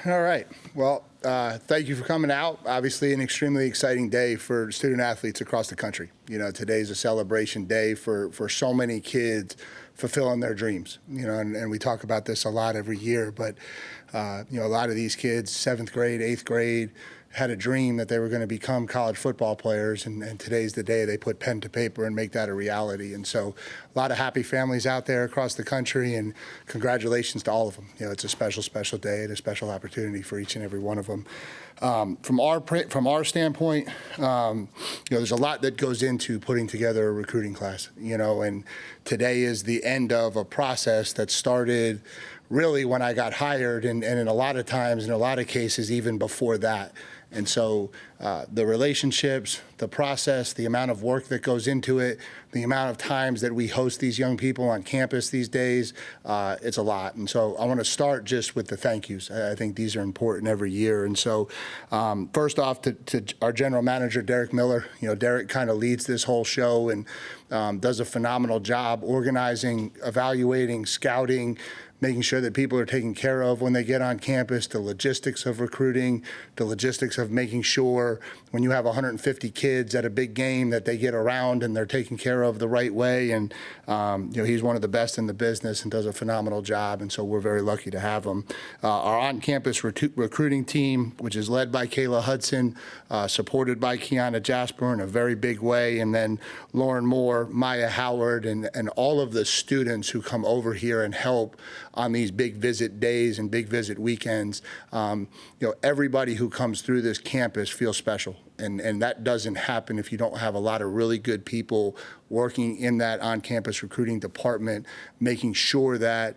All right. Well, thank you for coming out. Obviously, an extremely exciting day for student athletes across the country. You know, today's a celebration day for so many kids fulfilling their dreams. You know, and we talk about this a lot every year, but, you know, a lot of these kids, 7th grade, 8th grade, had a dream that they were going to become college football players, and today's the day they put pen to paper and make that a reality. And so a lot of happy families out there across the country, and congratulations to all of them. You know, it's a special, special day and a special opportunity for each and every one of them. From our standpoint, you know, there's a lot that goes into putting together a recruiting class, you know, and today is the end of a process that started really when I got hired, and in a lot of times, in a lot of cases, even before that. And so the relationships, the process, the amount of work that goes into it, the amount of times that we host these young people on campus these days, it's a lot. And so I want to start just with the thank yous. I think these are important every year. And so first off, to our general manager, Derek Miller. You know, Derek kind of leads this whole show and does a phenomenal job organizing, evaluating, scouting, making sure that people are taken care of when they get on campus, the logistics of recruiting, the logistics of making sure when you have 150 kids at a big game that they get around and they're taken care of the right way. And you know, he's one of the best in the business and does a phenomenal job, and so we're very lucky to have him. Our on-campus recruiting team, which is led by Kayla Hudson, supported by Kiana Jasper in a very big way, and then Lauren Moore, Maya Howard, and all of the students who come over here and help on these big visit days and big visit weekends. You know, everybody who comes through this campus feels special, and that doesn't happen if you don't have a lot of really good people working in that on-campus recruiting department, making sure that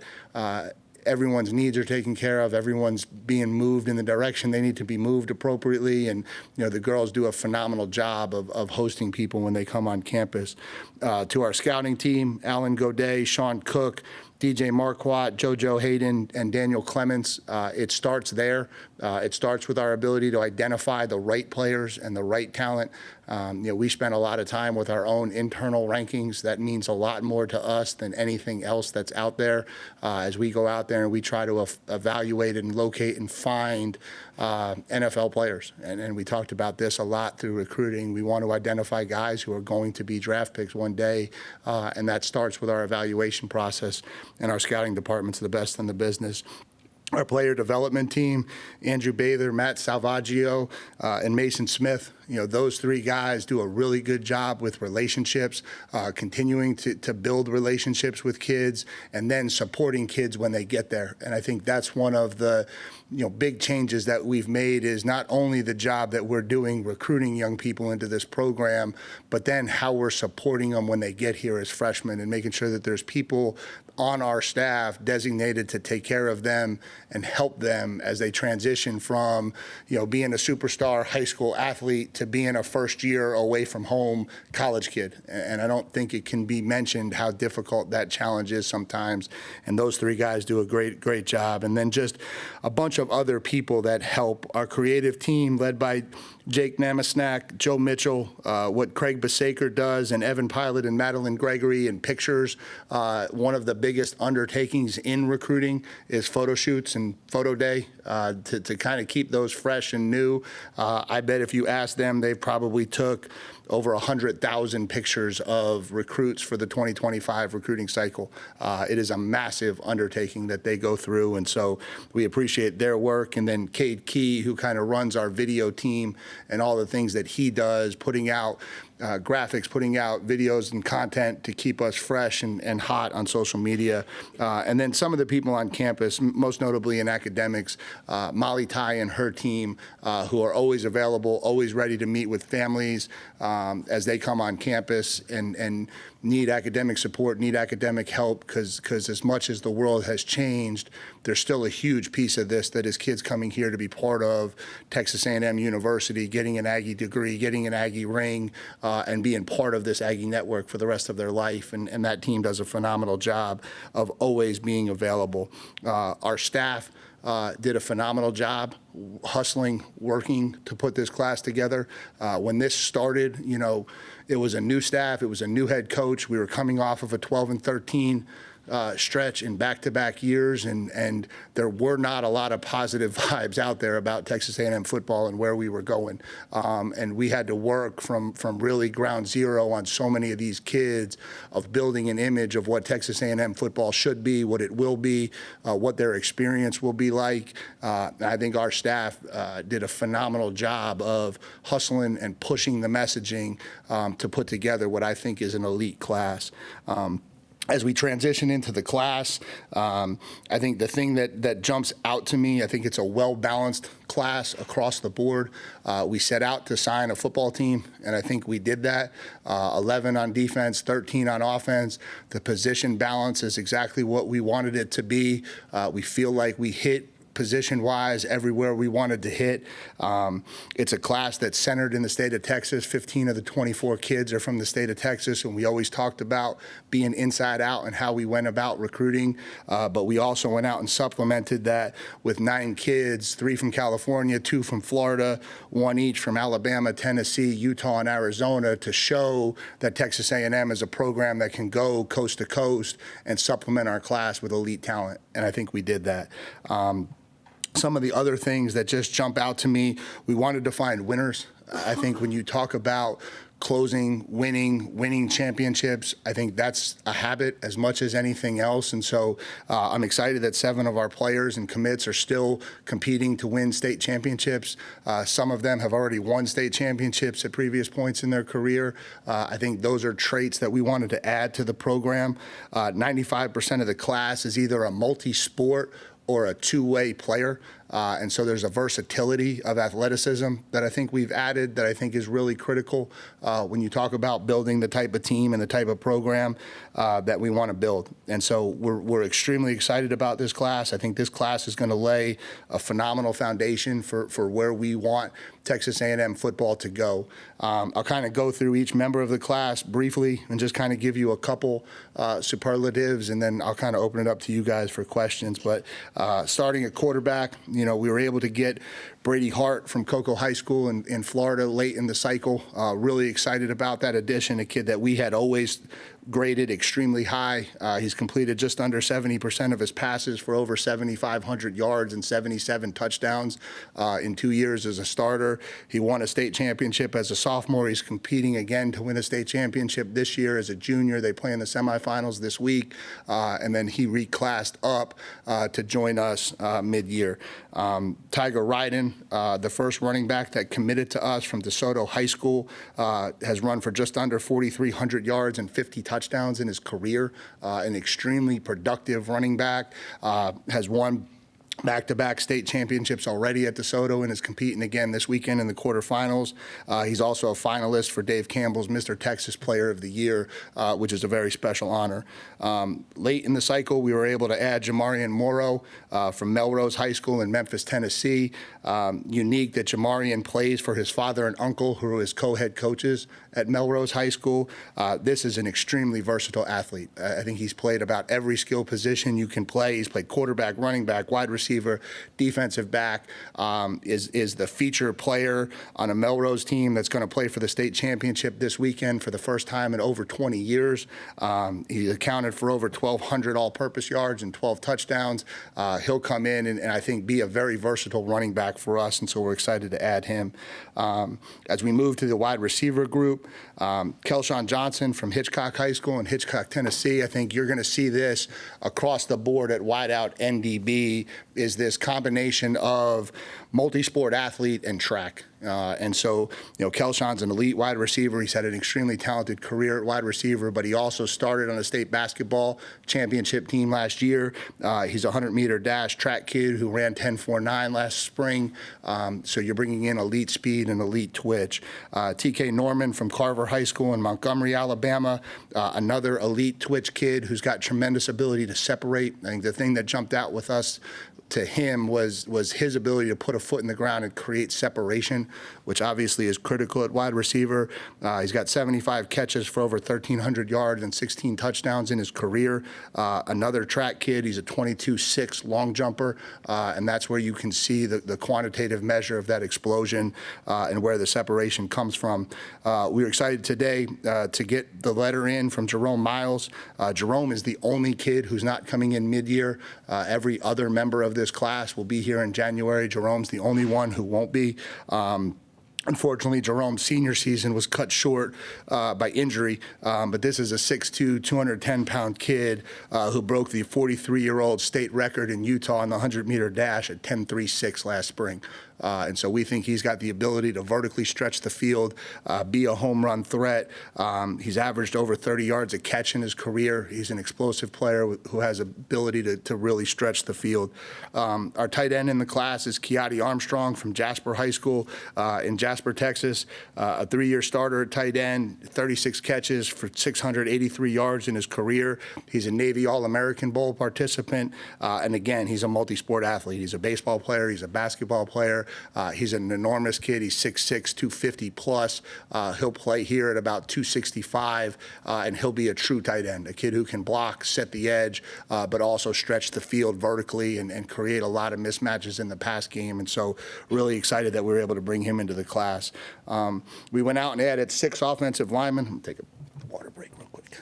everyone's needs are taken care of, everyone's being moved in the direction they need to be moved appropriately, and you know, the girls do a phenomenal job of hosting people when they come on campus. To our scouting team, Alan Godet, Sean Cook, DJ Marquardt, JoJo Hayden, and Daniel Clements. It starts there. It starts with our ability to identify the right players and the right talent. You know, we spend a lot of time with our own internal rankings. That means a lot more to us than anything else that's out there. As we go out there and we try to evaluate and locate and find NFL players. And we talked about this a lot through recruiting. We want to identify guys who are going to be draft picks one day, and that starts with our evaluation process, and our scouting department's the best in the business. Our player development team, Andrew Bather, Matt Salvaggio, and Mason Smith. You know, those three guys do a really good job with relationships, continuing to build relationships with kids, and then supporting kids when they get there. And I think that's one of the, you know, big changes that we've made, is not only the job that we're doing recruiting young people into this program, but then how we're supporting them when they get here as freshmen, and making sure that there's people on our staff designated to take care of them and help them as they transition from, you know, being a superstar high school athlete to being a first year away from home college kid. And I don't think it can be mentioned how difficult that challenge is sometimes. And those three guys do a great job. And then just a bunch of other people that help. Our creative team, led by Jake Namasnak, Joe Mitchell, what Craig Basaker does, and Evan Pilot and Madeline Gregory in pictures. One of the biggest undertakings in recruiting is photo shoots and photo day, to kind of keep those fresh and new. I bet if you ask them, they probably took over 100,000 pictures of recruits for the 2025 recruiting cycle. It is a massive undertaking that they go through, and so we appreciate their work. And then Cade Key, who kind of runs our video team and all the things that he does, putting out graphics, putting out videos and content to keep us fresh and hot on social media. And then some of the people on campus, most notably in academics, Molly Ty and her team, who are always available, always ready to meet with families as they come on campus and need academic support, need academic help, because as much as the world has changed, there's still a huge piece of this that is kids coming here to be part of Texas A&M University, getting an Aggie degree, getting an Aggie ring, and being part of this Aggie network for the rest of their life. And that team does a phenomenal job of always being available. Our staff did a phenomenal job hustling, working to put this class together. When this started, you know, it was a new staff, it was a new head coach. We were coming off of a 12-13 stretch in back-to-back years, and there were not a lot of positive vibes out there about Texas A&M football and where we were going. And we had to work from really ground zero on so many of these kids of building an image of what Texas A&M football should be, what it will be, what their experience will be like. I think our staff did a phenomenal job of hustling and pushing the messaging to put together what I think is an elite class. As we transition into the class, I think the thing that jumps out to me, I think it's a well-balanced class across the board. We set out to sign a football team, and I think we did that. 11 on defense, 13 on offense. The position balance is exactly what we wanted it to be. We feel like we hit position-wise everywhere we wanted to hit. It's a class that's centered in the state of Texas. 15 of the 24 kids are from the state of Texas, and we always talked about being inside out and how we went about recruiting. But we also went out and supplemented that with 9 kids, 3 from California, 2 from Florida, 1 each from Alabama, Tennessee, Utah, and Arizona, to show that Texas A&M is a program that can go coast to coast and supplement our class with elite talent. And I think we did that. Some of the other things that just jump out to me, we wanted to find winners. I think when you talk about closing, winning championships, I think that's a habit as much as anything else. And so I'm excited that 7 of our players and commits are still competing to win state championships. Some of them have already won state championships at previous points in their career. I think those are traits that we wanted to add to the program. 95% of the class is either a multi-sport or a two-way player. And so there's a versatility of athleticism that I think we've added that I think is really critical when you talk about building the type of team and the type of program that we want to build. And so we're extremely excited about this class. I think this class is going to lay a phenomenal foundation for where we want Texas A&M football to go. I'll kind of go through each member of the class briefly and just kind of give you a couple superlatives, and then I'll kind of open it up to you guys for questions. But starting at quarterback, you know, we were able to get Brady Hart from Cocoa High School in Florida late in the cycle. Really excited about that addition, a kid that we had always graded extremely high. He's completed just under 70% of his passes for over 7,500 yards and 77 touchdowns in 2 years as a starter. He won a state championship as a sophomore. He's competing again to win a state championship this year as a junior. They play in the semifinals this week, and then he reclassed up to join us mid-year. Tiger Ryden, the first running back that committed to us from DeSoto High School, has run for just under 4,300 yards and 50 touchdowns in his career. An extremely productive running back, has won back-to-back state championships already at DeSoto and is competing again this weekend in the quarterfinals. He's also a finalist for Dave Campbell's Mr. Texas Player of the Year, which is a very special honor. Late in the cycle, we were able to add Jamarian Morrow from Melrose High School in Memphis, Tennessee. Unique that Jamarian plays for his father and uncle, who are his co-head coaches at Melrose High School. This is an extremely versatile athlete. I think he's played about every skill position you can play. He's played quarterback, running back, wide receiver, defensive back, is the feature player on a Melrose team that's going to play for the state championship this weekend for the first time in over 20 years. He accounted for over 1,200 all-purpose yards and 12 touchdowns. He'll come in and I think be a very versatile running back for us, and so we're excited to add him. As we move to the wide receiver group, Kelshawn Johnson from Hitchcock High School in Hitchcock, Tennessee. I think you're going to see this across the board at wideout NDB, is this combination of multi-sport athlete and track. And so, you know, Kelshawn's an elite wide receiver. He's had an extremely talented career at wide receiver, but he also started on a state basketball championship team last year. He's a 100-meter dash track kid who ran 10.49 last spring. So you're bringing in elite speed and elite twitch. TK Norman from Carver High School in Montgomery, Alabama, another elite twitch kid who's got tremendous ability to separate. I think the thing that jumped out with us to him was his ability to put a foot in the ground and create separation, which obviously is critical at wide receiver. He's got 75 catches for over 1,300 yards and 16 touchdowns in his career. Another track kid, he's a 22.6 long jumper, and that's where you can see the quantitative measure of that explosion and where the separation comes from. We were excited today to get the letter in from Jerome Miles. Jerome is the only kid who's not coming in mid-year. Every other member of this class will be here in January. Jerome's the only one who won't be. Unfortunately, Jerome's senior season was cut short by injury, but this is a 6'2", 210-pound kid who broke the 43-year-old state record in Utah on the 100-meter dash at 10.36 last spring. And so we think he's got the ability to vertically stretch the field, be a home run threat. He's averaged over 30 yards a catch in his career. He's an explosive player who has ability to really stretch the field. Our tight end in the class is Keati Armstrong from Jasper High School in Jasper, Texas, a 3-year starter at tight end, 36 catches for 683 yards in his career. He's a Navy All-American Bowl participant. And again, he's a multi-sport athlete. He's a baseball player. He's a basketball player. He's an enormous kid. He's 6'6", 250 plus. He'll play here at about 265, and he'll be a true tight end, a kid who can block, set the edge, but also stretch the field vertically and create a lot of mismatches in the pass game. And so really excited that we were able to bring him into the class. We went out and added 6 offensive linemen. I'm going to take a water break real quick.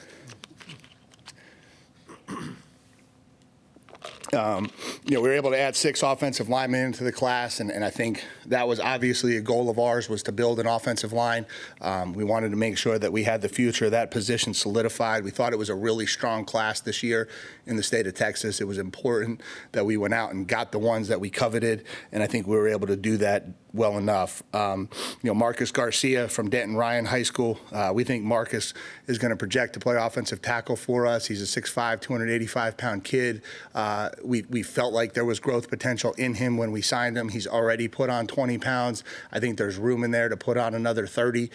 We were able to add 6 offensive linemen into the class, and I think that was obviously a goal of ours, was to build an offensive line. We wanted to make sure that we had the future of that position solidified. We thought it was a really strong class this year in the state of Texas. It was important that we went out and got the ones that we coveted, and I think we were able to do that well enough. Marcus Garcia from Denton Ryan High School, we think Marcus is going to project to play offensive tackle for us. He's a 6'5", 285-pound kid. We felt like there was growth potential in him when we signed him. He's already put on 20 pounds. I think there's room in there to put on another 30.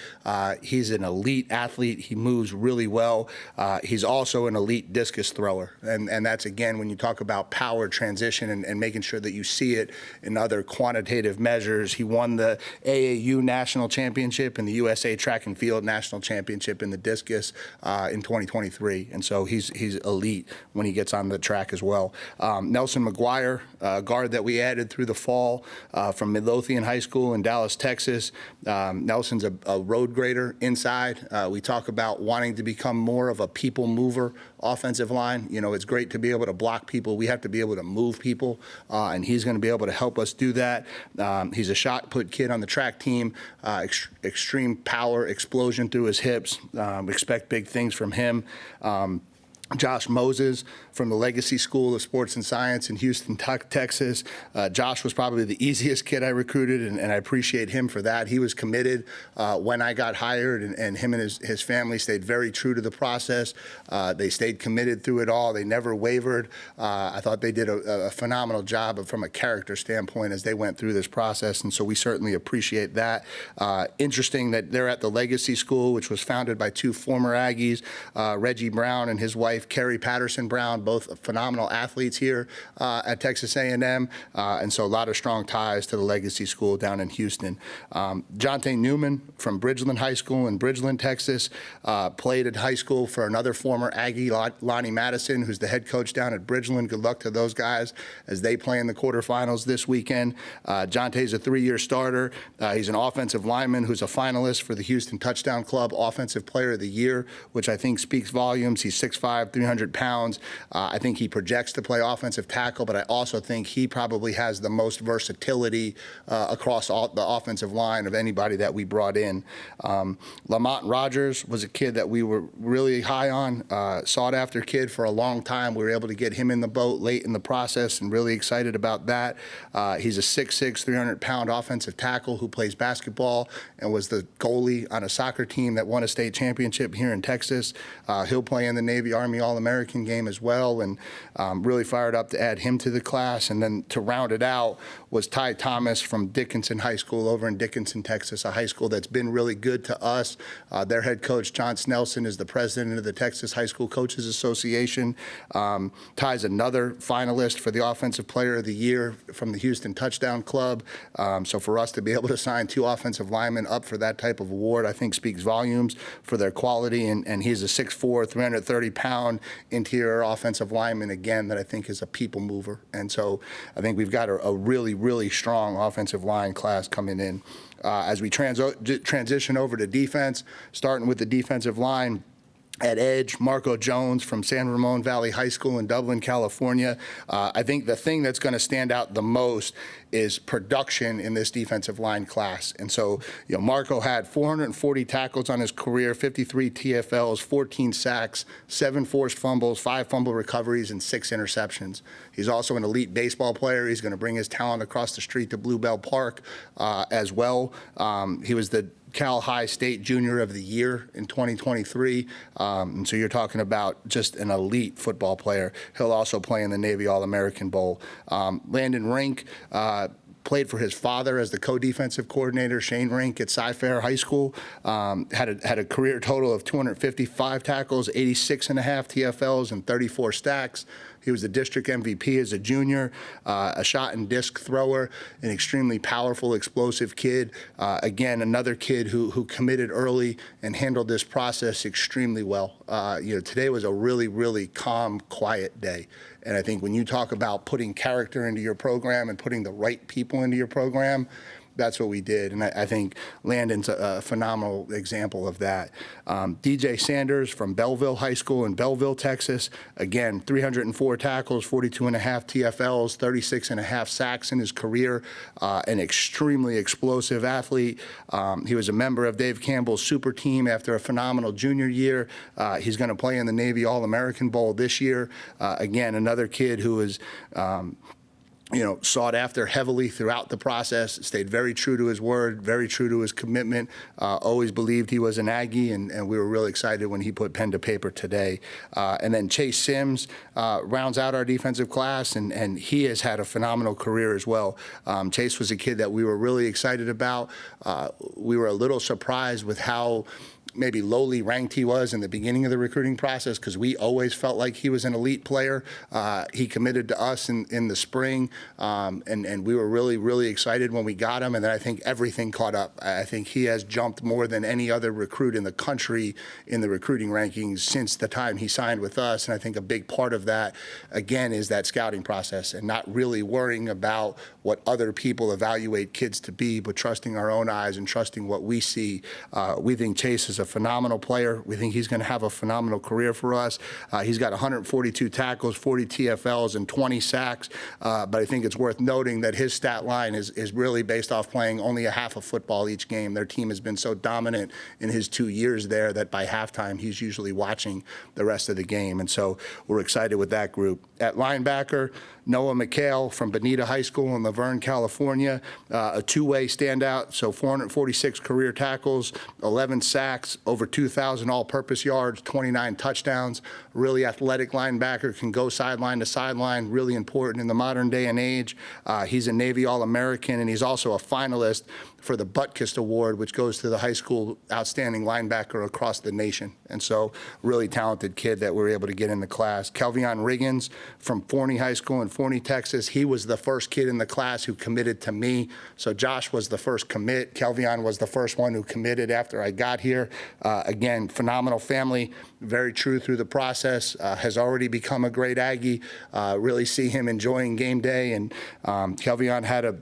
He's an elite athlete. He moves really well. He's also an elite discus thrower. And that's, again, when you talk about power transition and making sure that you see it in other quantitative measures. He won the AAU National Championship and the USA Track and Field National Championship in the discus in 2023. And so he's elite when he gets on the track as well. Nelson McGuire, guard that we added through the fall from Midlothian High School in Dallas, Texas. Nelson's a road grader inside. We talk about wanting to become more of a people mover offensive line. It's great to be able to block people. We have to be able to move people, and he's going to be able to help us do that. He's a shot put kid on the track team, extreme power, explosion through his hips. Expect big things from him. Josh Moses from the Legacy School of Sports and Science in Houston, Texas. Josh was probably the easiest kid I recruited, and I appreciate him for that. He was committed when I got hired, and him and his family stayed very true to the process. They stayed committed through it all. They never wavered. I thought they did a phenomenal job from a character standpoint as they went through this process, and so we certainly appreciate that. Interesting that they're at the Legacy School, which was founded by 2 former Aggies, Reggie Brown and his wife, Carrie Patterson Brown, both phenomenal athletes here at Texas A&M, and so a lot of strong ties to the Legacy School down in Houston. Jonte Newman from Bridgeland High School in Bridgeland, Texas, played at high school for another former Aggie, Lonnie Madison, who's the head coach down at Bridgeland. Good luck to those guys as they play in the quarterfinals this weekend. Jonte's a 3-year starter. He's an offensive lineman who's a finalist for the Houston Touchdown Club Offensive Player of the Year, which I think speaks volumes. He's 6'5", 300 pounds. I think he projects to play offensive tackle, but I also think he probably has the most versatility across all the offensive line of anybody that we brought in. Lamont Rogers was a kid that we were really high on, sought after kid for a long time. We were able to get him in the boat late in the process and really excited about that. He's a 6'6", 300-pound offensive tackle who plays basketball and was the goalie on a soccer team that won a state championship here in Texas. He'll play in the Navy Army Army All-American game as well, and really fired up to add him to the class. And then to round it out was Ty Thomas from Dickinson High School over in Dickinson, Texas, a high school that's been really good to us. Their head coach, John Snelson, is the president of the Texas High School Coaches Association. Ty's another finalist for the Offensive Player of the Year from the Houston Touchdown Club. So for us to be able to sign 2 offensive linemen up for that type of award, I think speaks volumes for their quality. And he's a 6'4", 330-pound interior offensive lineman, again, that I think is a people mover. And so I think we've got a really, really strong offensive line class coming in. As we transition over to defense, starting with the defensive line, at edge, Marco Jones from San Ramon Valley High School in Dublin, California. I think the thing that's going to stand out the most is production in this defensive line class. And so, Marco had 440 tackles on his career, 53 TFLs, 14 sacks, 7 forced fumbles, 5 fumble recoveries, and 6 interceptions. He's also an elite baseball player. He's going to bring his talent across the street to Bluebell Park as well. He was the Cal High State Junior of the Year in 2023. And so you're talking about just an elite football player. He'll also play in the Navy All-American Bowl. Landon Rink played for his father as the co-defensive coordinator, Shane Rink, at Cy-Fair High School. Had a career total of 255 tackles, 86.5 TFLs, and 34 sacks. He was the district MVP as a junior, a shot and disc thrower, an extremely powerful, explosive kid. Again, another kid who committed early and handled this process extremely well. Today was a really, really calm, quiet day. And I think when you talk about putting character into your program and putting the right people into your program, that's what we did. And I think Landon's a phenomenal example of that. DJ Sanders from Belleville High School in Belleville, Texas. Again, 304 tackles, 42.5 TFLs, 36.5 sacks in his career. An extremely explosive athlete. He was a member of Dave Campbell's super team after a phenomenal junior year. He's going to play in the Navy All-American Bowl this year. Again, another kid who is sought after heavily throughout the process, stayed very true to his word, very true to his commitment, always believed he was an Aggie, and we were really excited when he put pen to paper today. And then Chase Sims rounds out our defensive class, and he has had a phenomenal career as well. Chase was a kid that we were really excited about. We were a little surprised with how maybe lowly ranked he was in the beginning of the recruiting process, because we always felt like he was an elite player. He committed to us in the spring, and we were really, really excited when we got him, and then I think everything caught up. I think he has jumped more than any other recruit in the country in the recruiting rankings since the time he signed with us, and I think a big part of that, again, is that scouting process and not really worrying about what other people evaluate kids to be, but trusting our own eyes and trusting what we see. We think Chase is a phenomenal player. We think he's going to have a phenomenal career for us. He's got 142 tackles, 40 TFLs, and 20 sacks. But I think it's worth noting that his stat line is really based off playing only a half of football each game. Their team has been so dominant in his 2 years there that by halftime he's usually watching the rest of the game. And so we're excited with that group. At linebacker, Noah McHale from Bonita High School in Laverne, California, a two-way standout, so 446 career tackles, 11 sacks, over 2,000 all-purpose yards, 29 touchdowns. Really athletic linebacker, can go sideline to sideline, really important in the modern day and age. He's a Navy All-American, and he's also a finalist for the Butkus Award, which goes to the high school outstanding linebacker across the nation. And so really talented kid that we're able to get in the class. Kelvion Riggins from Forney High School in Forney, Texas. He was the first kid in the class who committed to me. So Josh was the first commit. Kelvion was the first one who committed after I got here. Again, phenomenal family, very true through the process, has already become a great Aggie. Really see him enjoying game day. And Kelvion had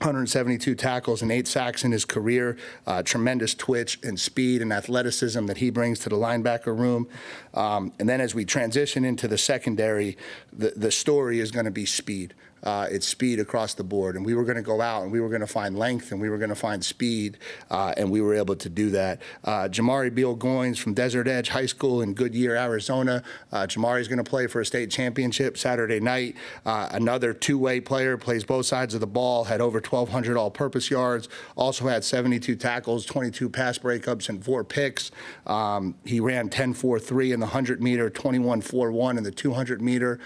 172 tackles and 8 sacks in his career, tremendous twitch and speed and athleticism that he brings to the linebacker room. And then as we transition into the secondary, the story is going to be speed. it's speed across the board. And we were going to go out and we were going to find length and we were going to find speed, and we were able to do that. Jamari Beal-Goins from Desert Edge High School in Goodyear, Arizona. Jamari's going to play for a state championship Saturday night. Another two-way player, plays both sides of the ball, had over 1,200 all-purpose yards, also had 72 tackles, 22 pass breakups, and 4 picks. He ran 10.43 in the 100-meter, 21.41 in the 200-meter.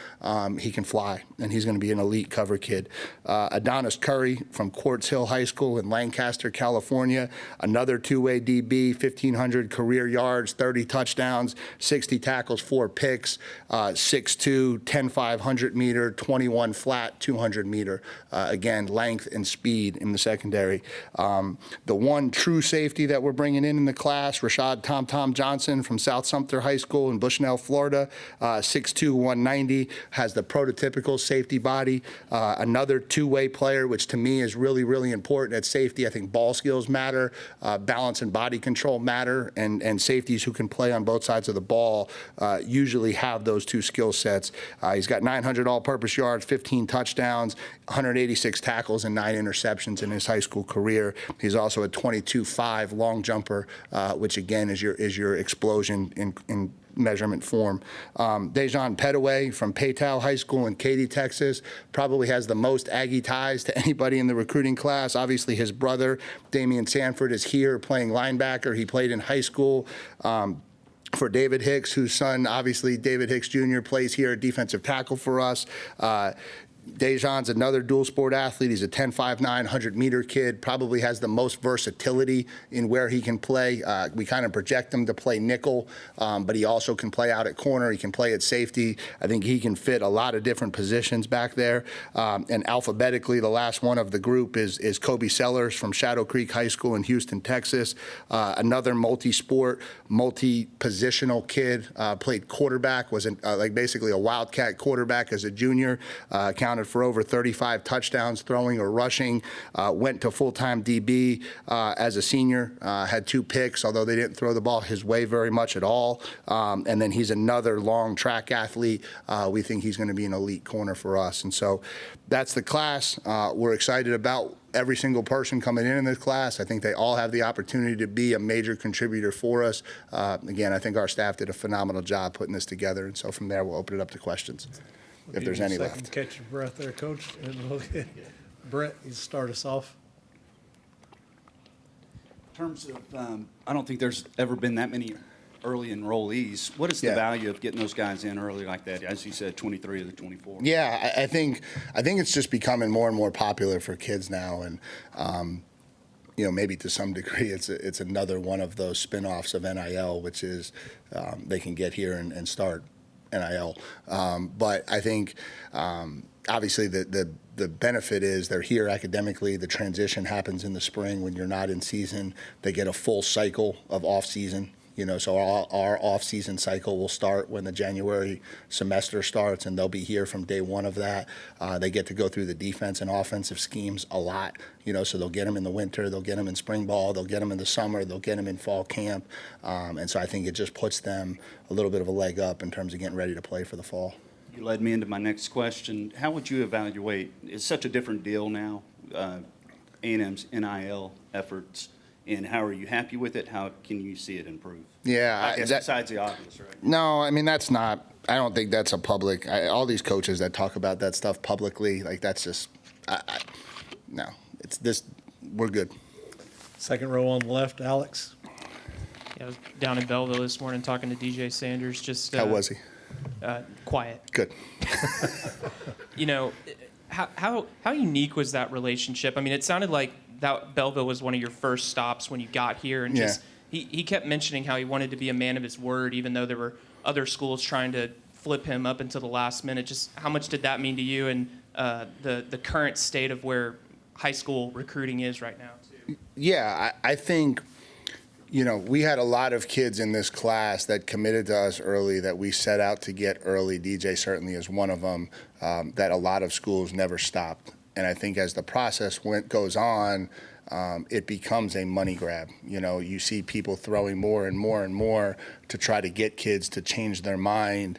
He can fly, and he's going to be an elite cover kid. Adonis Curry from Quartz Hill High School in Lancaster, California. Another two-way DB, 1,500 career yards, 30 touchdowns, 60 tackles, 4 picks, 6'2", 10.5 meter, 21 flat, 200 meter. Again, length and speed in the secondary. The one true safety that we're bringing in the class, Rashad Tom Johnson from South Sumter High School in Bushnell, Florida, 6'2", 190, has the prototypical safety body. Another two-way player, which to me is really, really important at safety. I think ball skills matter, balance and body control matter, and safeties who can play on both sides of the ball usually have those two skill sets. He's got 900 all-purpose yards, 15 touchdowns, 186 tackles, and 9 interceptions in his high school career. He's also a 22.5 long jumper, which again is your explosion in measurement form. Dejan Petaway from Paytow High School in Katy, Texas, probably has the most Aggie ties to anybody in the recruiting class. Obviously, his brother, Damian Sanford, is here playing linebacker. He played in high school for David Hicks, whose son, obviously, David Hicks Jr., plays here at defensive tackle for us. Dejan's another dual sport athlete. He's a 10.59, 100-meter kid, probably has the most versatility in where he can play. We kind of project him to play nickel, but he also can play out at corner. He can play at safety. I think he can fit a lot of different positions back there. And alphabetically, the last one of the group is Kobe Sellers from Shadow Creek High School in Houston, Texas. Another multi-sport, multi-positional kid. Played quarterback, was like basically a wildcat quarterback as a junior. Counted for over 35 touchdowns, throwing or rushing. Went to full-time DB as a senior. Had 2 picks, although they didn't throw the ball his way very much at all. And then he's another long track athlete. We think he's going to be an elite corner for us. And so that's the class. We're excited about every single person coming in this class. I think they all have the opportunity to be a major contributor for us. Again, I think our staff did a phenomenal job putting this together. And so from there, we'll open it up to questions. If there's any left. Catch your breath there, Coach. And we'll get Brett, you start us off. In terms of, I don't think there's ever been that many early enrollees. What is the value of getting those guys in early like that? As you said, 23 of the 24. Yeah, I think it's just becoming more and more popular for kids now, and maybe to some degree it's another one of those spin-offs of NIL, which is they can get here and start NIL. But I think obviously the benefit is they're here academically. The transition happens in the spring when you're not in season. They get a full cycle of off-season. So our off-season cycle will start when the January semester starts, and they'll be here from day one of that. They get to go through the defense and offensive schemes a lot, so they'll get them in the winter, they'll get them in spring ball, they'll get them in the summer, they'll get them in fall camp. And so I think it just puts them a little bit of a leg up in terms of getting ready to play for the fall. You led me into my next question. How would you evaluate, it's such a different deal now, A&M's NIL efforts, and how are you happy with it? How can you see it improve? Yeah. I guess besides the obvious, right? No, I mean, I don't think that's a public, all these coaches that talk about that stuff publicly, like that's just, no, it's this, we're good. Second row on the left, Alex. Yeah, I was down in Belleville this morning talking to DJ Sanders. Just How was he? Quiet. Good. How unique was that relationship? I mean, it sounded like that Belleville was one of your first stops when you got here, and just he kept mentioning how he wanted to be a man of his word, even though there were other schools trying to flip him up until the last minute. Just how much did that mean to you, and the current state of where high school recruiting is right now, too? Yeah, I think, we had a lot of kids in this class that committed to us early, that we set out to get early. DJ certainly is one of them, that a lot of schools never stopped. And I think as the process goes on, it becomes a money grab. You see people throwing more and more and more to try to get kids to change their mind.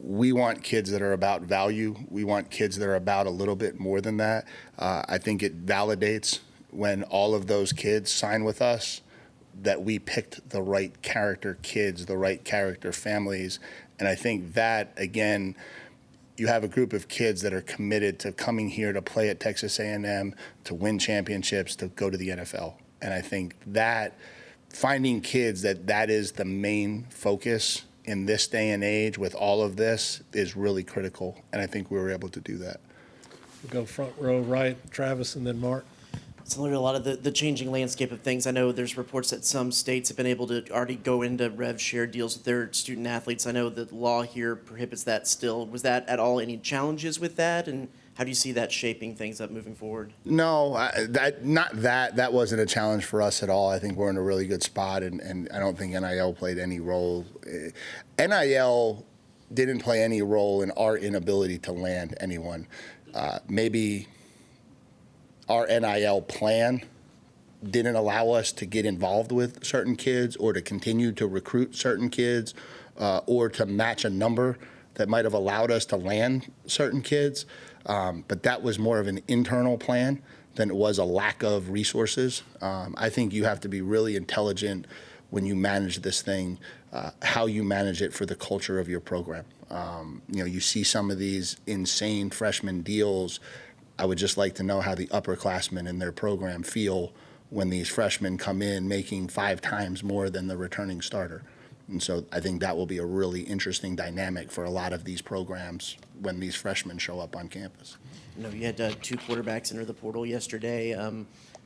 we want kids that are about value. We want kids that are about a little bit more than that. I think it validates when all of those kids sign with us that we picked the right character kids, the right character families. And I think that, again, you have a group of kids that are committed to coming here to play at Texas A&M, to win championships, to go to the NFL. And I think that finding kids that is the main focus in this day and age with all of this is really critical. And I think we were able to do that. We'll go front row right, Travis, and then Mark. Similar to a lot of the changing landscape of things, I know there's reports that some states have been able to already go into rev share deals with their student athletes. I know the law here prohibits that still. Was that at all any challenges with that? And how do you see that shaping things up moving forward? No, that wasn't a challenge for us at all. I think we're in a really good spot, and I don't think NIL played any role. NIL didn't play any role in our inability to land anyone. Maybe our NIL plan didn't allow us to get involved with certain kids or to continue to recruit certain kids or to match a number that might have allowed us to land certain kids. But that was more of an internal plan than it was a lack of resources. I think you have to be really intelligent when you manage this thing, how you manage it for the culture of your program. You see some of these insane freshman deals. I would just like to know how the upperclassmen in their program feel when these freshmen come in making 5 times more than the returning starter. And so I think that will be a really interesting dynamic for a lot of these programs when these freshmen show up on campus. You know, you had 2 quarterbacks enter the portal yesterday.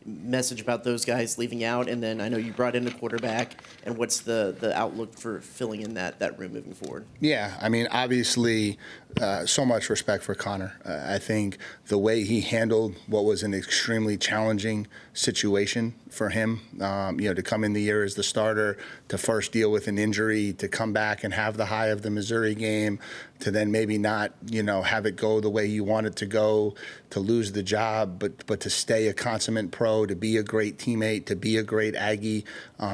Message about those guys leaving out, and then I know you brought in a quarterback. And what's the outlook for filling in that room moving forward? Yeah, I mean, obviously, so much respect for Connor. I think the way he handled what was an extremely challenging situation for him, to come in the year as the starter, to first deal with an injury, to come back and have the high of the Missouri game, to then maybe not, have it go the way you want it to go, to lose the job, but to stay a consummate pro, to be a great teammate, to be a great Aggie,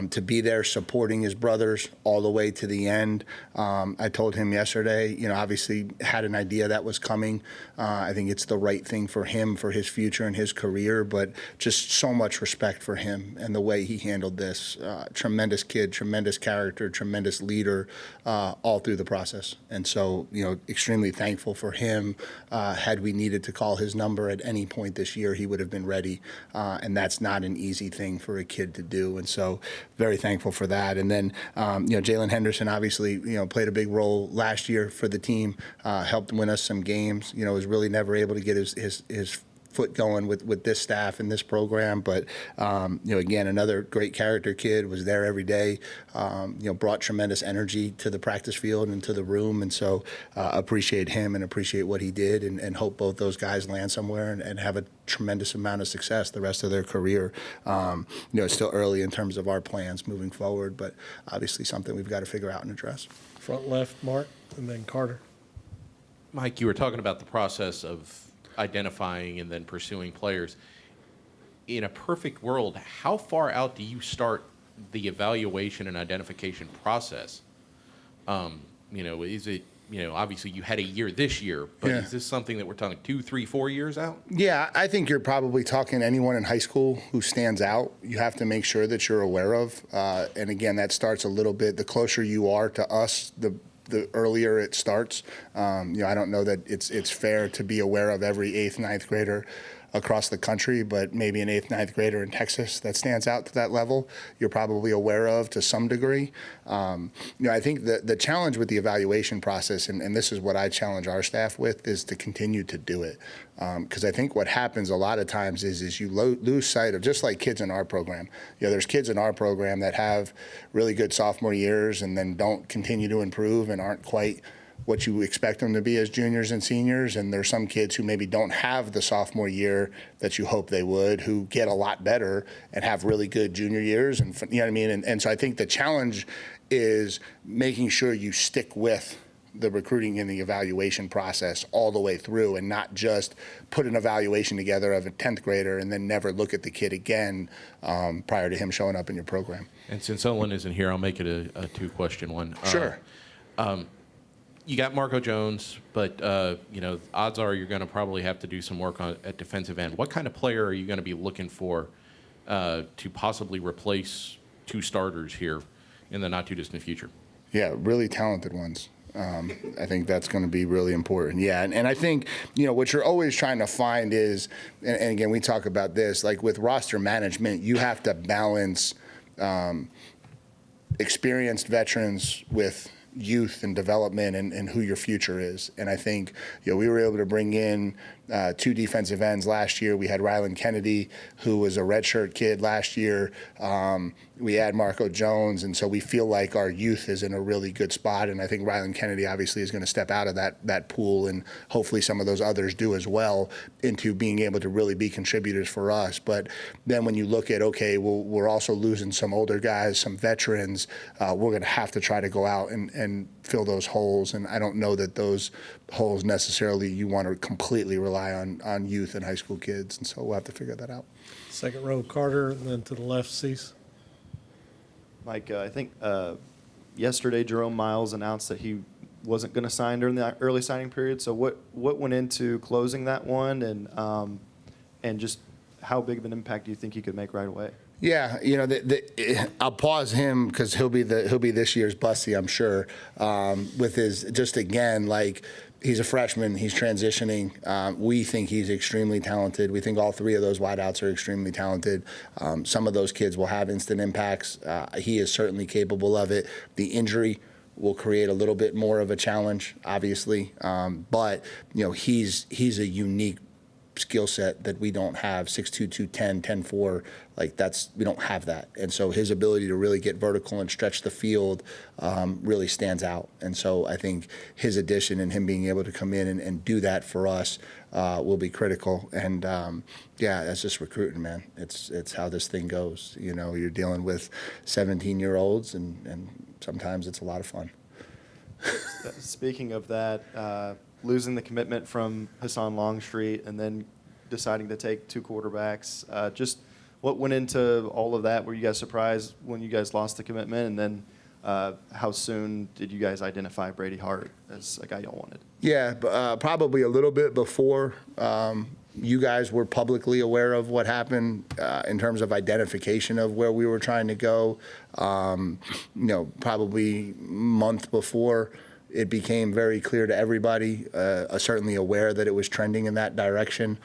to be there supporting his brothers all the way to the end. I told him yesterday, obviously had an idea that was coming. I think it's the right thing for him, for his future and his career, but just so much respect for him and the way he handled this. Tremendous kid, tremendous character, tremendous leader all through the process. And so, extremely thankful for him. Had we needed to call his number at any point this year, he would have been ready. And that's not an easy thing for a kid to do. And so very thankful for that. And then, Jalen Henderson obviously, played a big role last year for the team, helped win us some games, was really never able to get his foot going with this staff and this program. But, again, another great character kid, was there every day, brought tremendous energy to the practice field and to the room. And so appreciate him and appreciate what he did and hope both those guys land somewhere and have a tremendous amount of success the rest of their career. It's still early in terms of our plans moving forward, but obviously something we've got to figure out and address. Front left, Mark, and then Carter. Mike, you were talking about the process of identifying and then pursuing players. In a perfect world, how far out do you start the evaluation and identification process? Is it, obviously you had a year this year, but Yeah. Is this something that we're talking 2, 3, 4 years out? Yeah, I think you're probably talking anyone in high school who stands out. You have to make sure that you're aware of. And again, that starts a little bit, the closer you are to us, the earlier it starts. I don't know that it's fair to be aware of every 8th, 9th grader across the country, but maybe an 8th, 9th grader in Texas that stands out to that level, you're probably aware of to some degree. I think the challenge with the evaluation process, and this is what I challenge our staff with, is to continue to do it. Because I think what happens a lot of times is you lose sight of, just like kids in our program. There's kids in our program that have really good sophomore years and then don't continue to improve and aren't quite what you expect them to be as juniors and seniors. And there's some kids who maybe don't have the sophomore year that you hope they would, who get a lot better and have really good junior years. And you know what I mean? And so I think the challenge is making sure you stick with the recruiting and the evaluation process all the way through, and not just put an evaluation together of a 10th grader and then never look at the kid again prior to him showing up in your program. And since Owen isn't here, I'll make it a 2-question one. Sure. you got Marco Jones, but odds are you're going to probably have to do some work at defensive end. What kind of player are you going to be looking for to possibly replace two starters here in the not too distant future? Yeah, really talented ones. I think that's going to be really important. Yeah, and I think, what you're always trying to find is, and again, we talk about this, like with roster management, you have to balance experienced veterans with youth and development and who your future is. And I think, we were able to bring in two defensive ends last year. We had Rylan Kennedy, who was a redshirt kid last year. We had Marco Jones, and so we feel like our youth is in a really good spot. And I think Rylan Kennedy obviously is going to step out of that pool, and hopefully some of those others do as well, into being able to really be contributors for us. But then when you look at, okay, well, we're also losing some older guys, some veterans, we're going to have to try to go out and fill those holes. And I don't know that those holes necessarily you want to completely rely on youth and high school kids. And so we'll have to figure that out. Second row, Carter, and then to the left, Cease. Mike, I think yesterday Jerome Miles announced that he wasn't going to sign during the early signing period. So what went into closing that one, and just how big of an impact do you think he could make right away? Yeah, I'll pause him because he'll be this year's Bussy, I'm sure. With his, just again, like, he's a freshman, he's transitioning. We think he's extremely talented. We think all three of those wideouts are extremely talented. Some of those kids will have instant impacts. He is certainly capable of it. The injury will create a little bit more of a challenge, obviously. But he's a unique skill set that we don't have. 6'2", 210, 10'4", we don't have that. And so his ability to really get vertical and stretch the field really stands out. And so I think his addition and him being able to come in and do that for us will be critical. And that's just recruiting, man. It's how this thing goes. You're dealing with 17-year-olds, and sometimes it's a lot of fun. Speaking of that, losing the commitment from Hassan Longstreet and then deciding to take two quarterbacks, just what went into all of that? Were you guys surprised when you guys lost the commitment? And then how soon did you guys identify Brady Hart as a guy y'all wanted? Yeah, probably a little bit before you guys were publicly aware of what happened in terms of identification of where we were trying to go. Probably a month before it became very clear to everybody, certainly aware that it was trending in that direction.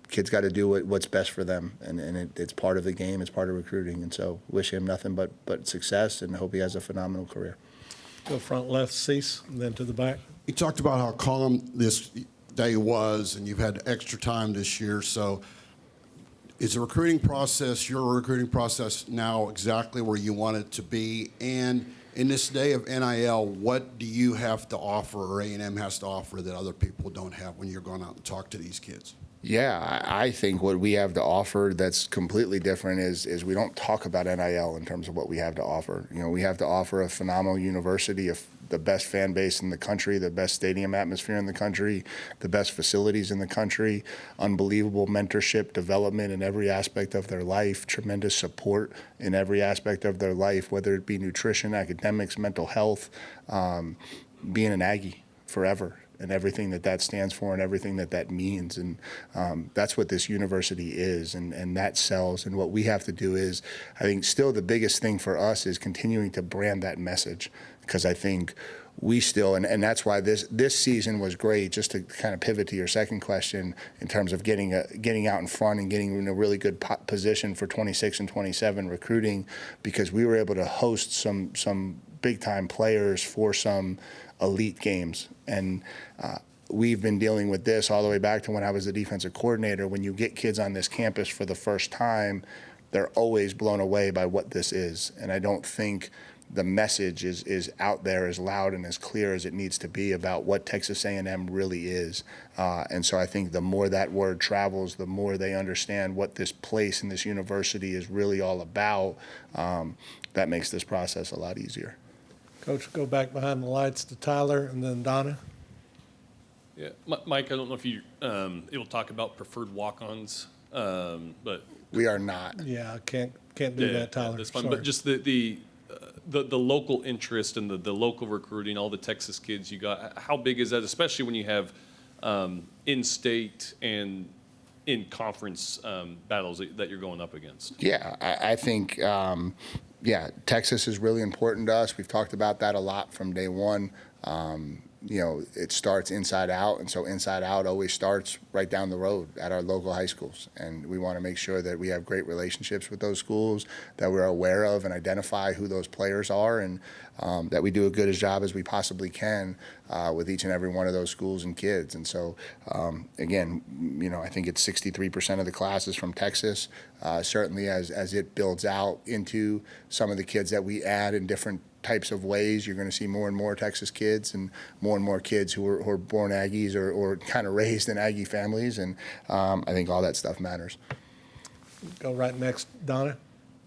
Kids got to do what's best for them, and it's part of the game, it's part of recruiting. And so wish him nothing but success, and hope he has a phenomenal career. Go front left, Cease, and then to the back. You talked about how calm this day was, and you've had extra time this year. So is the recruiting process, your recruiting process, now exactly where you want it to be? And in this day of NIL, what do you have to offer, or A&M has to offer, that other people don't have when you're going out and talk to these kids? Yeah, I think what we have to offer that's completely different is we don't talk about NIL in terms of what we have to offer. We have to offer a phenomenal university, the best fan base in the country, the best stadium atmosphere in the country, the best facilities in the country, unbelievable mentorship, development in every aspect of their life, tremendous support in every aspect of their life, whether it be nutrition, academics, mental health, being an Aggie forever, and everything that stands for and everything that means. And that's what this university is, and that sells. And what we have to do is, I think still the biggest thing for us is continuing to brand that message, because I think we still, and that's why this season was great, just to kind of pivot to your second question in terms of getting out in front and getting in a really good position for 26 and 27 recruiting, because we were able to host some big-time players for some elite games. And we've been dealing with this all the way back to when I was the defensive coordinator. When you get kids on this campus for the first time, they're always blown away by what this is. And I don't think the message is out there as loud and as clear as it needs to be about what Texas A&M really is. And so I think the more that word travels, the more they understand what this place and this university is really all about. That makes this process a lot easier. Coach, go back behind the lights to Tyler, and then Donna. Yeah, Mike, I don't know if you able to talk about preferred walk-ons, but We are not. Yeah, I can't do that, Tyler. That's fine. Sorry. But just the the local interest and the local recruiting, all the Texas kids you got, how big is that, especially when you have in-state and in-conference battles that you're going up against? Yeah, I think, Texas is really important to us. We've talked about that a lot from day one. It starts inside out, and so inside out always starts right down the road at our local high schools. And we want to make sure that we have great relationships with those schools, that we're aware of and identify who those players are, and that we do a good job as we possibly can with each and every one of those schools and kids. And so, again, I think it's 63% of the class is from Texas. Certainly as it builds out into some of the kids that we add in different types of ways, you're going to see more and more Texas kids and more kids who are born Aggies or kind of raised in Aggie families. And I think all that stuff matters. Go right next, Donna.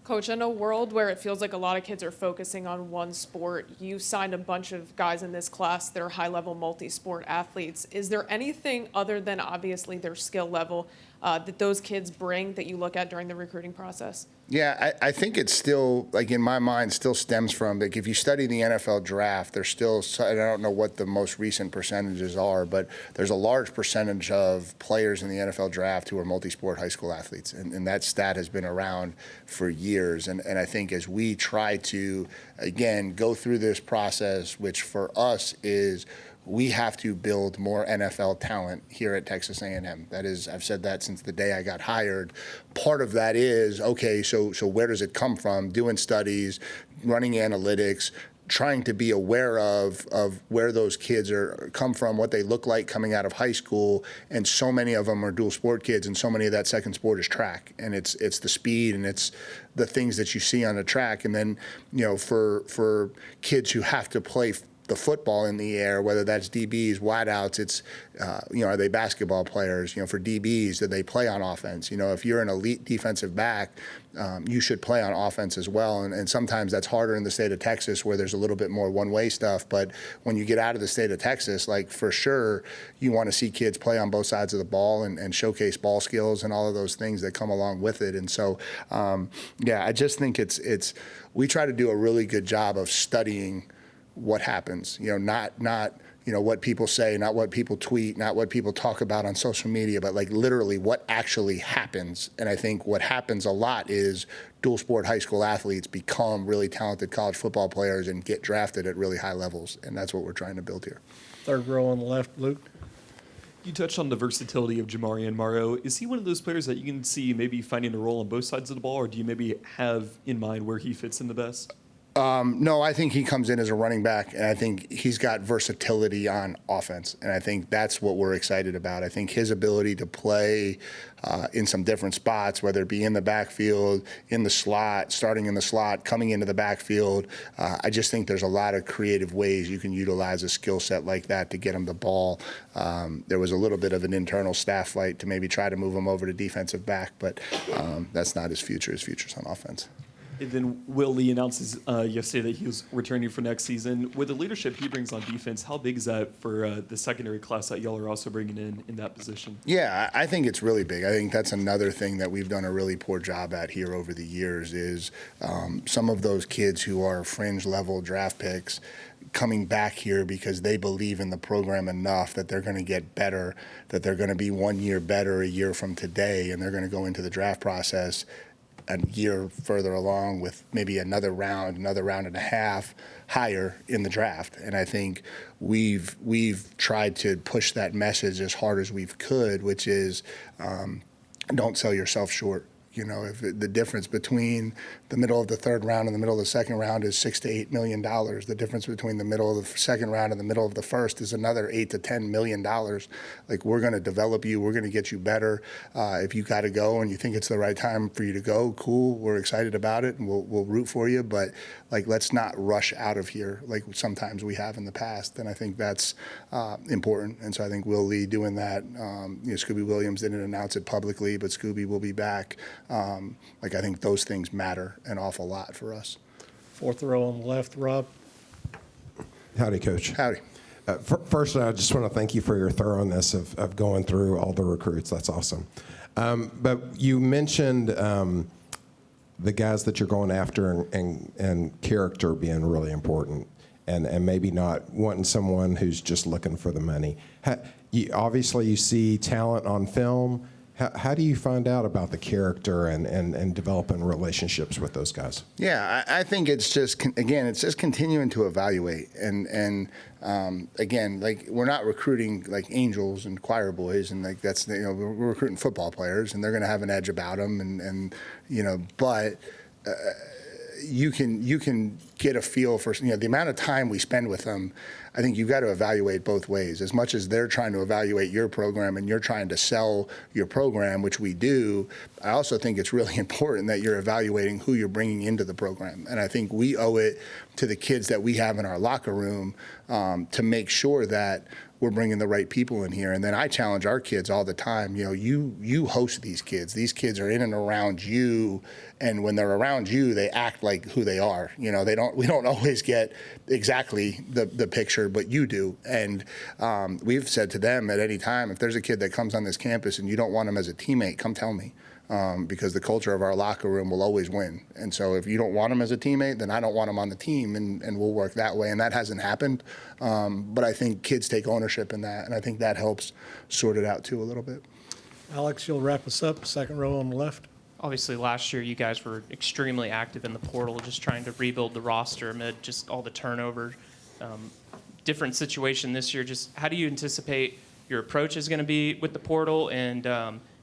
Coach, in a world where it feels like a lot of kids are focusing on one sport, you signed a bunch of guys in this class that are high-level multi-sport athletes. Is there anything other than obviously their skill level that those kids bring that you look at during the recruiting process? Yeah, I think it's still, like in my mind, still stems from, like if you study the NFL draft, there's still, I don't know what the most recent percentages are, but there's a large percentage of players in the NFL draft who are multi-sport high school athletes. And that stat has been around for years. And I think as we try to, again, go through this process, which for us is we have to build more NFL talent here at Texas A&M. That is, I've said that since the day I got hired. Part of that is, okay, so where does it come from? Doing studies, running analytics, trying to be aware of where those kids come from, what they look like coming out of high school, and so many of them are dual sport kids, and so many of that second sport is track, and it's the speed and it's the things that you see on the track, and then for kids who have to play the football in the air, whether that's DBs, wideouts, it's, are they basketball players? For DBs, do they play on offense? If you're an elite defensive back, you should play on offense as well. And sometimes that's harder in the state of Texas where there's a little bit more one-way stuff. But when you get out of the state of Texas, like for sure, you want to see kids play on both sides of the ball and showcase ball skills and all of those things that come along with it. And so, I just think we try to do a really good job of studying what happens, not what people say, not what people tweet, not what people talk about on social media, but like literally what actually happens. And I think what happens a lot is dual sport high school athletes become really talented college football players and get drafted at really high levels. And that's what we're trying to build here. Third row on the left, Luke. You touched on the versatility of Jamarian Morrow. Is he one of those players that you can see maybe finding a role on both sides of the ball, or do you maybe have in mind where he fits in the best? No, I think he comes in as a running back, and I think he's got versatility on offense, and I think that's what we're excited about. I think his ability to play in some different spots, whether it be in the backfield, in the slot, starting in the slot, coming into the backfield, I just think there's a lot of creative ways you can utilize a skill set like that to get him the ball. There was a little bit of an internal staff fight to maybe try to move him over to defensive back, but that's not his future. His future's on offense. And then Will Lee announces yesterday that he was returning for next season. With the leadership he brings on defense, how big is that for the secondary class that y'all are also bringing in that position? Yeah, I think it's really big. I think that's another thing that we've done a really poor job at here over the years is some of those kids who are fringe level draft picks coming back here because they believe in the program enough that they're going to get better, that they're going to be 1 year better a year from today, and they're going to go into the draft process a year further along with maybe another round and a half higher in the draft. And I think we've tried to push that message as hard as we could, which is don't sell yourself short. If the difference between the middle of the third round and the middle of the second round is $6 to $8 million, the difference between the middle of the second round and the middle of the first is another $8 to $10 million. Like, we're going to develop you. We're going to get you better. If you got to go and you think it's the right time for you to go, cool. We're excited about it, and we'll root for you. But let's not rush out of here like sometimes we have in the past. And I think that's important. And so I think Will Lee doing that. Scooby Williams didn't announce it publicly, but Scooby will be back. I think those things matter an awful lot for us. Fourth row on the left, Rob. Howdy, Coach. Howdy. First, I just want to thank you for your thoroughness of going through all the recruits. That's awesome. But you mentioned the guys that you're going after and character being really important, and maybe not wanting someone who's just looking for the money. Obviously, you see talent on film. How do you find out about the character and developing relationships with those guys? Yeah, I think it's just continuing to evaluate and again, like we're not recruiting like angels and choir boys and like that's we're recruiting football players and they're going to have an edge about them and but. You can get a feel for the amount of time we spend with them. I think you've got to evaluate both ways. As much as they're trying to evaluate your program and you're trying to sell your program, which we do, I also think it's really important that you're evaluating who you're bringing into the program. And I think we owe it to the kids that we have in our locker room to make sure that we're bringing the right people in here. And then I challenge our kids all the time. You host these kids. These kids are in and around you, and when they're around you, they act like who they are. We don't always get exactly the picture, but you do. And we've said to them at any time, if there's a kid that comes on this campus and you don't want him as a teammate, come tell me. Because the culture of our locker room will always win. And so if you don't want him as a teammate, then I don't want him on the team, and we'll work that way. And that hasn't happened. But I think kids take ownership in that, and I think that helps sort it out too a little bit. Alex, you'll wrap us up, second row on the left. Obviously, last year you guys were extremely active in the portal, just trying to rebuild the roster amid just all the turnover. Different situation this year. Just how do you anticipate your approach is going to be with the portal? And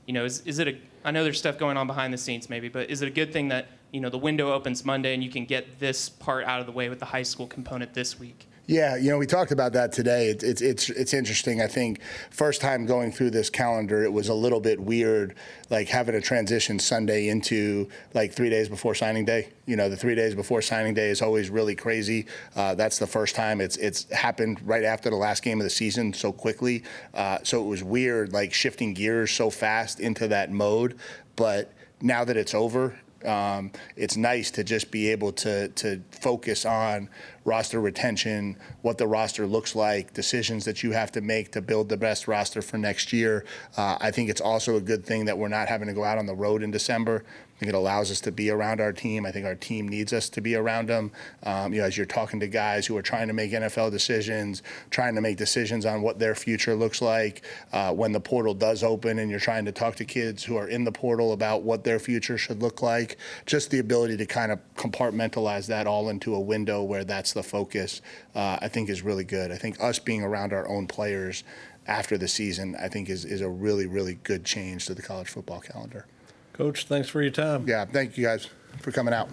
is it I know there's stuff going on behind the scenes maybe, but is it a good thing that the window opens Monday and you can get this part out of the way with the high school component this week? Yeah, we talked about that today. It's interesting. I think first time going through this calendar, it was a little bit weird, like having a transition Sunday into like 3 days before signing day. The 3 days before signing day is always really crazy. That's the first time it's happened right after the last game of the season so quickly. So it was weird, like shifting gears so fast into that mode. But now that it's over, it's nice to just be able to focus on roster retention, what the roster looks like, decisions that you have to make to build the best roster for next year. I think it's also a good thing that we're not having to go out on the road in December. I think it allows us to be around our team. I think our team needs us to be around them. As you're talking to guys who are trying to make NFL decisions, trying to make decisions on what their future looks like, when the portal does open and you're trying to talk to kids who are in the portal about what their future should look like, just the ability to kind of compartmentalize that all into a window where that's the focus, I think is really good. I think us being around our own players after the season, I think is a really, really good change to the college football calendar. Coach, thanks for your time. Yeah, thank you guys for coming out.